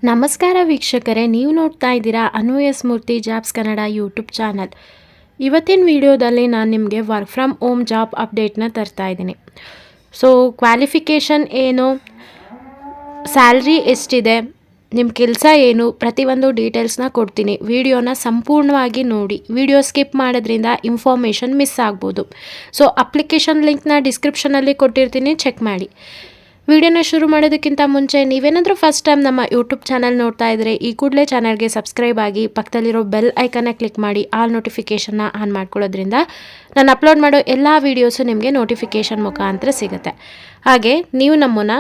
ನಮಸ್ಕಾರ ವೀಕ್ಷಕರೇ, ನೀವು ನೋಡ್ತಾ ಇದ್ದೀರಾ ಅನು ಎಸ್ ಮೂರ್ತಿ ಜಾಬ್ಸ್ ಕನ್ನಡ ಯೂಟ್ಯೂಬ್ ಚಾನಲ್. ಇವತ್ತಿನ ವಿಡಿಯೋದಲ್ಲಿ ನಾನು ನಿಮಗೆ ವರ್ಕ್ ಫ್ರಮ್ ಹೋಮ್ ಜಾಬ್ ಅಪ್ಡೇಟ್ನ ತರ್ತಾ ಇದ್ದೀನಿ. ಸೊ ಕ್ವಾಲಿಫಿಕೇಷನ್ ಏನು, ಸ್ಯಾಲ್ರಿ ಎಷ್ಟಿದೆ, ನಿಮ್ಮ ಕೆಲಸ ಏನು, ಪ್ರತಿಯೊಂದು ಡೀಟೇಲ್ಸ್ನ ಕೊಡ್ತೀನಿ. ವಿಡಿಯೋನ ಸಂಪೂರ್ಣವಾಗಿ ನೋಡಿ. ವಿಡಿಯೋ ಸ್ಕಿಪ್ ಮಾಡೋದ್ರಿಂದ ಇನ್ಫಾರ್ಮೇಷನ್ ಮಿಸ್ ಆಗ್ಬೋದು. ಸೊ ಅಪ್ಲಿಕೇಶನ್ ಲಿಂಕ್ನ ಡಿಸ್ಕ್ರಿಪ್ಷನಲ್ಲಿ ಕೊಟ್ಟಿರ್ತೀನಿ, ಚೆಕ್ ಮಾಡಿ. ವಿಡಿಯೋನ ಶುರು ಮಾಡೋದಕ್ಕಿಂತ ಮುಂಚೆ ನೀವೇನಾದರೂ ಫಸ್ಟ್ ಟೈಮ್ ನಮ್ಮ ಯೂಟ್ಯೂಬ್ ಚಾನಲ್ ನೋಡ್ತಾ ಇದ್ದರೆ ಈ ಕೂಡಲೇ ಚಾನಲ್ಗೆ ಸಬ್ಸ್ಕ್ರೈಬ್ ಆಗಿ ಪಕ್ಕದಲ್ಲಿರೋ ಬೆಲ್ ಐಕನ್ನ ಕ್ಲಿಕ್ ಮಾಡಿ ಆಲ್ ನೋಟಿಫಿಕೇಷನ್ನ ಆನ್ ಮಾಡ್ಕೊಳ್ಳೋದ್ರಿಂದ ನಾನು ಅಪ್ಲೋಡ್ ಮಾಡೋ ಎಲ್ಲ ವೀಡಿಯೋಸು ನಿಮಗೆ ನೋಟಿಫಿಕೇಷನ್ ಮುಖಾಂತರ ಸಿಗುತ್ತೆ. ಹಾಗೆ ನೀವು ನಮ್ಮನ್ನು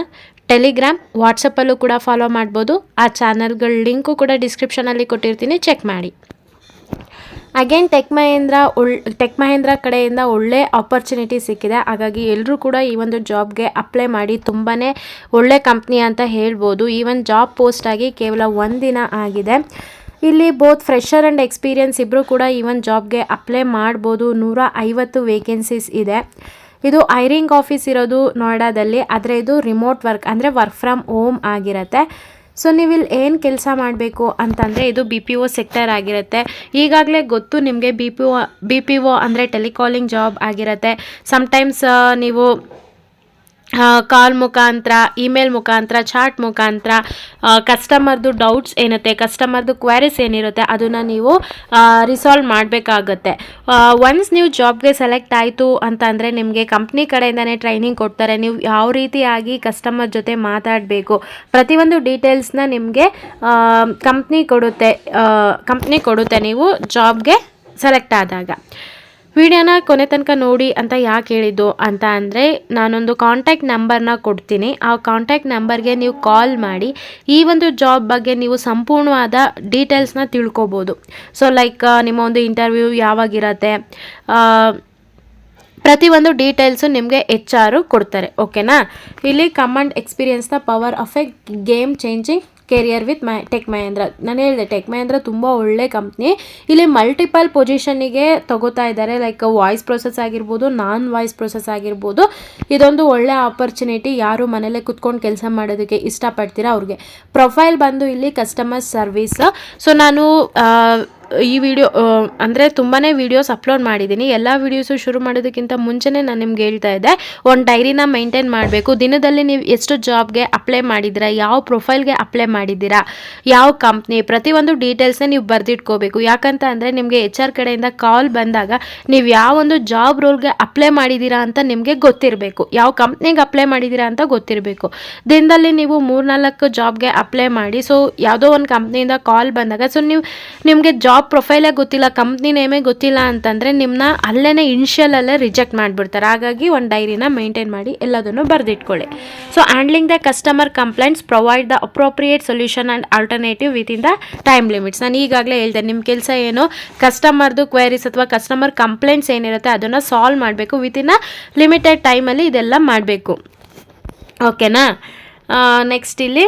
ಟೆಲಿಗ್ರಾಮ್, ವಾಟ್ಸಪ್ಪಲ್ಲೂ ಕೂಡ ಫಾಲೋ ಮಾಡ್ಬೋದು. ಆ ಚಾನಲ್ಗಳ ಲಿಂಕು ಕೂಡ ಡಿಸ್ಕ್ರಿಪ್ಷನಲ್ಲಿ ಕೊಟ್ಟಿರ್ತೀನಿ, ಚೆಕ್ ಮಾಡಿ. ಅಗೇನ್ ಟೆಕ್ ಮಹೇಂದ್ರ ಕಡೆಯಿಂದ ಒಳ್ಳೆ ಆಪರ್ಚುನಿಟಿ ಸಿಕ್ಕಿದೆ. ಹಾಗಾಗಿ ಎಲ್ಲರೂ ಕೂಡ ಈ ಒಂದು ಜಾಬ್ಗೆ ಅಪ್ಲೈ ಮಾಡಿ. ತುಂಬಾ ಒಳ್ಳೆ ಕಂಪ್ನಿ ಅಂತ ಹೇಳ್ಬೋದು. ಈ ಒಂದು ಜಾಬ್ ಪೋಸ್ಟ್ ಆಗಿ ಕೇವಲ 1 ದಿನ ಆಗಿದೆ. ಇಲ್ಲಿ ಬೋತ್ ಫ್ರೆಷರ್ ಆ್ಯಂಡ್ ಎಕ್ಸ್ಪೀರಿಯನ್ಸ್ ಇಬ್ಬರು ಕೂಡ ಈ ಒಂದು ಜಾಬ್ಗೆ ಅಪ್ಲೈ ಮಾಡ್ಬೋದು. 150 ವೇಕೆನ್ಸೀಸ್ ಇದೆ. ಇದು ಹೈರಿಂಗ್ ಆಫೀಸ್ ಇರೋದು ನೋಯ್ಡಾದಲ್ಲಿ, ಆದರೆ ಇದು ರಿಮೋಟ್ ವರ್ಕ್ ಅಂದರೆ ವರ್ಕ್ ಫ್ರಮ್ ಹೋಮ್ ಆಗಿರುತ್ತೆ. ಸೊ ನೀವು ಇಲ್ಲಿ ಏನು ಕೆಲಸ ಮಾಡಬೇಕು ಅಂತಂದರೆ ಇದು BPO ಸೆಕ್ಟರ್ ಆಗಿರುತ್ತೆ. ಈಗಾಗಲೇ ಗೊತ್ತು ನಿಮಗೆ BPO ಅಂದರೆ ಟೆಲಿಕಾಲಿಂಗ್ ಜಾಬ್ ಆಗಿರುತ್ತೆ. ಸಮ್ಟೈಮ್ಸ್ ನೀವು ಕಾಲ್ ಮುಖಾಂತರ, ಇಮೇಲ್ ಮುಖಾಂತರ, ಚಾಟ್ ಮುಖಾಂತರ ಕಸ್ಟಮರ್ದು ಡೌಟ್ಸ್ ಏನಿರುತ್ತೆ, ಕಸ್ಟಮರ್ದು ಕ್ವೈರೀಸ್ ಏನಿರುತ್ತೆ ಅದನ್ನು ನೀವು ರಿಸಾಲ್ವ್ ಮಾಡಬೇಕಾಗತ್ತೆ. ಒನ್ಸ್ ನೀವು ಜಾಬ್ಗೆ ಸೆಲೆಕ್ಟ್ ಆಯಿತು ಅಂತಂದರೆ ನಿಮಗೆ ಕಂಪ್ನಿ ಕಡೆಯಿಂದನೇ ಟ್ರೈನಿಂಗ್ ಕೊಡ್ತಾರೆ. ನೀವು ಯಾವ ರೀತಿಯಾಗಿ ಕಸ್ಟಮರ್ ಜೊತೆ ಮಾತಾಡಬೇಕು, ಪ್ರತಿಯೊಂದು ಡೀಟೇಲ್ಸ್ನ ನಿಮಗೆ ಕಂಪ್ನಿ ಕೊಡುತ್ತೆ ನೀವು ಜಾಬ್ಗೆ ಸೆಲೆಕ್ಟ್ ಆದಾಗ. ವಿಡಿಯೋನ ಕೊನೆ ತನಕ ನೋಡಿ ಅಂತ ಯಾಕೆ ಹೇಳಿದ್ದು ಅಂತ ಅಂದರೆ, ನಾನೊಂದು ಕಾಂಟ್ಯಾಕ್ಟ್ ನಂಬರ್ನ ಕೊಡ್ತೀನಿ. ಆ ಕಾಂಟ್ಯಾಕ್ಟ್ ನಂಬರ್ಗೆ ನೀವು ಕಾಲ್ ಮಾಡಿ ಈ ಒಂದು ಜಾಬ್ ಬಗ್ಗೆ ನೀವು ಸಂಪೂರ್ಣವಾದ ಡೀಟೇಲ್ಸ್ನ ತಿಳ್ಕೊಬೋದು. ಸೊ ಲೈಕ್ ನಿಮ್ಮ ಒಂದು ಇಂಟರ್ವ್ಯೂ ಯಾವಾಗಿರುತ್ತೆ, ಪ್ರತಿಯೊಂದು ಡೀಟೇಲ್ಸು ನಿಮಗೆ HR ಕೊಡ್ತಾರೆ. ಓಕೆನಾ. ಇಲ್ಲಿ command experience the power of a game changing career with Tech Mahindra. ನಾನು ಹೇಳಿದೆ ಟೆಕ್ ಮಹೇಂದ್ರ ತುಂಬ ಒಳ್ಳೆ ಕಂಪ್ನಿ. ಇಲ್ಲಿ ಮಲ್ಟಿಪಲ್ ಪೊಸಿಷನಿಗೆ ತಗೋತಾ ಇದ್ದಾರೆ. ಲೈಕ್ ವಾಯ್ಸ್ ಪ್ರೊಸೆಸ್ ಆಗಿರ್ಬೋದು, ನಾನ್ ವಾಯ್ಸ್ ಪ್ರೊಸೆಸ್ ಆಗಿರ್ಬೋದು. ಇದೊಂದು ಒಳ್ಳೆ ಆಪರ್ಚುನಿಟಿ. ಯಾರು ಮನೇಲೆ ಕುತ್ಕೊಂಡು ಕೆಲಸ ಮಾಡೋದಕ್ಕೆ ಇಷ್ಟಪಡ್ತೀರಾ ಅವ್ರಿಗೆ. ಪ್ರೊಫೈಲ್ ಬಂದು ಇಲ್ಲಿ ಕಸ್ಟಮರ್ ಸರ್ವಿಸ್. ಸೊ ನಾನು ಈ ವಿಡಿಯೋ ಅಂದರೆ ತುಂಬಾ ವೀಡಿಯೋಸ್ ಅಪ್ಲೋಡ್ ಮಾಡಿದ್ದೀನಿ. ಎಲ್ಲ ವೀಡಿಯೋಸು ಶುರು ಮಾಡೋದಕ್ಕಿಂತ ಮುಂಚೆನೇ ನಾನು ನಿಮ್ಗೆ ಹೇಳ್ತಾ ಇದ್ದೆ, ಒಂದು ಡೈರಿನ ಮೇಂಟೈನ್ ಮಾಡಬೇಕು. ದಿನದಲ್ಲಿ ನೀವು ಎಷ್ಟು ಜಾಬ್ಗೆ ಅಪ್ಲೈ ಮಾಡಿದ್ದೀರಾ, ಯಾವ ಪ್ರೊಫೈಲ್ಗೆ ಅಪ್ಲೈ ಮಾಡಿದ್ದೀರಾ, ಯಾವ ಕಂಪ್ನಿ, ಪ್ರತಿಯೊಂದು ಡೀಟೇಲ್ಸ್ನ ನೀವು ಬರೆದಿಟ್ಕೋಬೇಕು. ಯಾಕಂತ ಅಂದರೆ ನಿಮಗೆ HR ಕಡೆಯಿಂದ ಕಾಲ್ ಬಂದಾಗ ನೀವು ಯಾವ ಒಂದು ಜಾಬ್ ರೋಲ್ಗೆ ಅಪ್ಲೈ ಮಾಡಿದ್ದೀರಾ ಅಂತ ನಿಮಗೆ ಗೊತ್ತಿರಬೇಕು, ಯಾವ ಕಂಪ್ನಿಗೆ ಅಪ್ಲೈ ಮಾಡಿದ್ದೀರಾ ಅಂತ ಗೊತ್ತಿರಬೇಕು. ದಿನದಲ್ಲಿ ನೀವು 3-4 ಜಾಬ್ಗೆ ಅಪ್ಲೈ ಮಾಡಿ. ಸೊ ಯಾವುದೋ ಒಂದು ಕಂಪ್ನಿಯಿಂದ ಕಾಲ್ ಬಂದಾಗ ನಿಮಗೆ ಜಾಬ್ ಪ್ರೊಫೈಲೇ ಗೊತ್ತಿಲ್ಲ, ಕಂಪ್ನಿ ನೇಮೇ ಗೊತ್ತಿಲ್ಲ ಅಂತಂದರೆ ನಿಮ್ಮನ್ನ ಅಲ್ಲೇ ಇನಿಷಿಯಲಲ್ಲೇ ರಿಜೆಕ್ಟ್ ಮಾಡಿಬಿಡ್ತಾರೆ. ಹಾಗಾಗಿ ಒಂದು ಡೈರಿನ ಮೇಂಟೈನ್ ಮಾಡಿ ಎಲ್ಲದನ್ನು ಬರೆದಿಟ್ಕೊಳ್ಳಿ. So handling the customer complaints, provide the appropriate solution and alternative within the time limits. ನಾನು ಈಗಾಗಲೇ ಹೇಳಿದೆ ನಿಮ್ಮ ಕೆಲಸ ಏನು, ಕಸ್ಟಮರ್ದು ಕ್ವೈರೀಸ್ ಅಥವಾ ಕಸ್ಟಮರ್ ಕಂಪ್ಲೇಂಟ್ಸ್ ಏನಿರುತ್ತೆ ಅದನ್ನು ಸಾಲ್ವ್ ಮಾಡಬೇಕು. ವಿತಿನ್ ಅ ಲಿಮಿಟೆಡ್ ಟೈಮಲ್ಲಿ ಇದೆಲ್ಲ ಮಾಡಬೇಕು. ಓಕೆನಾ. ನೆಕ್ಸ್ಟ್ ಇಲ್ಲಿ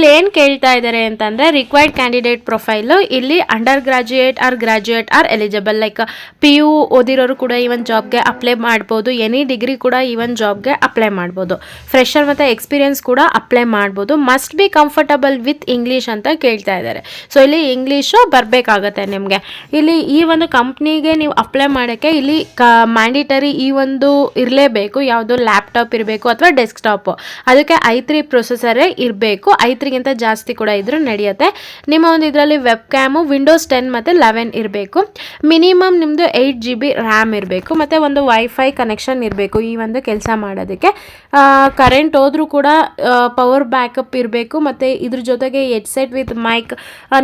ಏನು ಕೇಳ್ತಾ ಇದ್ದಾರೆ ಅಂತಂದರೆ ರಿಕ್ವೈರ್ಡ್ ಕ್ಯಾಂಡಿಡೇಟ್ ಪ್ರೊಫೈಲು. ಇಲ್ಲಿ under graduate are eligible. Like PU ಓದಿರೋರು ಕೂಡ ಈ ಒಂದು ಜಾಬ್ಗೆ ಅಪ್ಲೈ ಮಾಡ್ಬೋದು. ಎನಿ ಡಿಗ್ರಿ ಕೂಡ ಈ ಒಂದು ಜಾಬ್ಗೆ ಅಪ್ಲೈ ಮಾಡ್ಬೋದು. ಫ್ರೆಷರ್ ಮತ್ತು ಎಕ್ಸ್ಪೀರಿಯನ್ಸ್ ಕೂಡ ಅಪ್ಲೈ ಮಾಡ್ಬೋದು. Must be comfortable with English ಅಂತ ಕೇಳ್ತಾ ಇದ್ದಾರೆ. ಸೊ ಇಲ್ಲಿ ಇಂಗ್ಲೀಷು ಬರಬೇಕಾಗತ್ತೆ ನಿಮಗೆ. ಇಲ್ಲಿ ಈ ಒಂದು ಕಂಪ್ನಿಗೆ ನೀವು ಅಪ್ಲೈ ಮಾಡೋಕ್ಕೆ ಇಲ್ಲಿ ಮ್ಯಾಂಡಿಟರಿ ಈ ಒಂದು ಇರಲೇಬೇಕು. ಯಾವುದು ಲ್ಯಾಪ್ಟಾಪ್ ಇರಬೇಕು ಅಥವಾ ಡೆಸ್ಕ್ಟಾಪು. ಅದಕ್ಕೆ i3 ಪ್ರೊಸೆಸರೇ ಇರಬೇಕು. i3ಗಿಂತ ಜಾಸ್ತಿ ಕೂಡ ಇದ್ರೂ ನಡೆಯುತ್ತೆ. ನಿಮ್ಮ ಒಂದು ಇದರಲ್ಲಿ ವೆಬ್ ಕ್ಯಾಮು ವಿಂಡೋಸ್ 10 ಮತ್ತು 11 ಇರಬೇಕು. ಮಿನಿಮಮ್ ನಿಮ್ಮದು 8 GB ರ್ಯಾಮ್ ಇರಬೇಕು. ಮತ್ತು ಒಂದು ವೈಫೈ ಕನೆಕ್ಷನ್ ಇರಬೇಕು ಈ ಒಂದು ಕೆಲಸ ಮಾಡೋದಕ್ಕೆ. ಕರೆಂಟ್ ಹೋದ್ರೂ ಕೂಡ ಪವರ್ ಬ್ಯಾಕಪ್ ಇರಬೇಕು. ಮತ್ತು ಇದ್ರ ಜೊತೆಗೆ ಹೆಡ್ಸೆಟ್ ವಿತ್ ಮೈಕ್,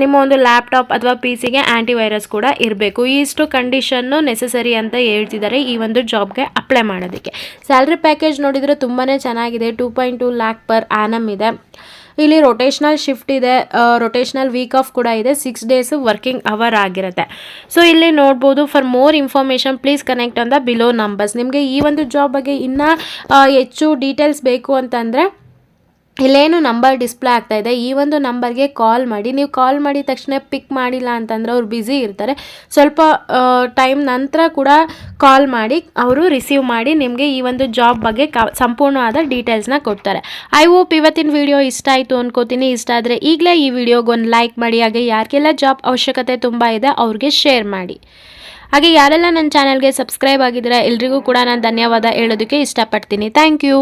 ನಿಮ್ಮ ಒಂದು ಲ್ಯಾಪ್ಟಾಪ್ ಅಥವಾ PC-ಗೆ ಆ್ಯಂಟಿವೈರಸ್ ಕೂಡ ಇರಬೇಕು. ಇಷ್ಟು ಕಂಡೀಷನ್ನು ನೆಸೆಸರಿ ಅಂತ ಹೇಳ್ತಿದ್ದಾರೆ ಈ ಒಂದು ಜಾಬ್ಗೆ ಅಪ್ಲೈ ಮಾಡೋದಕ್ಕೆ. ಸ್ಯಾಲ್ರಿ ಪ್ಯಾಕೇಜ್ ನೋಡಿದರೆ ತುಂಬಾ ಚೆನ್ನಾಗಿದೆ. 2.2 lakh per annum ಇದೆ. ಇಲ್ಲಿ ರೊಟೇಷ್ನಲ್ ಶಿಫ್ಟ್ ಇದೆ, ರೊಟೇಷ್ನಲ್ ವೀಕ್ ಆಫ್ ಕೂಡ ಇದೆ. 6 days ವರ್ಕಿಂಗ್ ಅವರ್ ಆಗಿರುತ್ತೆ. ಸೊ ಇಲ್ಲಿ ನೋಡ್ಬೋದು. For more information please connect on the below numbers. ನಿಮಗೆ ಈ ಒಂದು ಜಾಬ್ ಬಗ್ಗೆ ಇನ್ನೂ ಹೆಚ್ಚು ಡೀಟೇಲ್ಸ್ ಬೇಕು ಅಂತಂದರೆ ಇಲ್ಲೇನು ನಂಬರ್ ಡಿಸ್ಪ್ಲೇ ಆಗ್ತಾ ಇದೆ, ಈ ಒಂದು ನಂಬರ್ಗೆ ಕಾಲ್ ಮಾಡಿ. ನೀವು ಕಾಲ್ ಮಾಡಿದ ತಕ್ಷಣ ಪಿಕ್ ಮಾಡಿಲ್ಲ ಅಂತಂದರೆ ಅವ್ರು ಬ್ಯುಸಿ ಇರ್ತಾರೆ. ಸ್ವಲ್ಪ ಟೈಮ್ ನಂತರ ಕೂಡ ಕಾಲ್ ಮಾಡಿ ಅವರು ರಿಸೀವ್ ಮಾಡಿ ನಿಮಗೆ ಈ ಒಂದು ಜಾಬ್ ಬಗ್ಗೆ ಸಂಪೂರ್ಣವಾದ ಡೀಟೇಲ್ಸ್ನ ಕೊಡ್ತಾರೆ. ಐ ಹೋಪ್ ಇವತ್ತಿನ ವಿಡಿಯೋ ಇಷ್ಟ ಆಯಿತು ಅನ್ಕೋತೀನಿ. ಇಷ್ಟ ಆದರೆ ಈಗಲೇ ಈ ವಿಡಿಯೋಗೆ ಒಂದು ಲೈಕ್ ಮಾಡಿ. ಹಾಗೆ ಯಾರಿಗೆಲ್ಲ ಜಾಬ್ ಅವಶ್ಯಕತೆ ತುಂಬ ಇದೆ ಅವ್ರಿಗೆ ಶೇರ್ ಮಾಡಿ. ಹಾಗೆ ಯಾರೆಲ್ಲ ನನ್ನ ಚಾನಲ್ಗೆ ಸಬ್ಸ್ಕ್ರೈಬ್ ಆಗಿದ್ದೀರಾ ಎಲ್ರಿಗೂ ಕೂಡ ನಾನು ಧನ್ಯವಾದ ಹೇಳೋದಕ್ಕೆ ಇಷ್ಟಪಡ್ತೀನಿ. Thank you.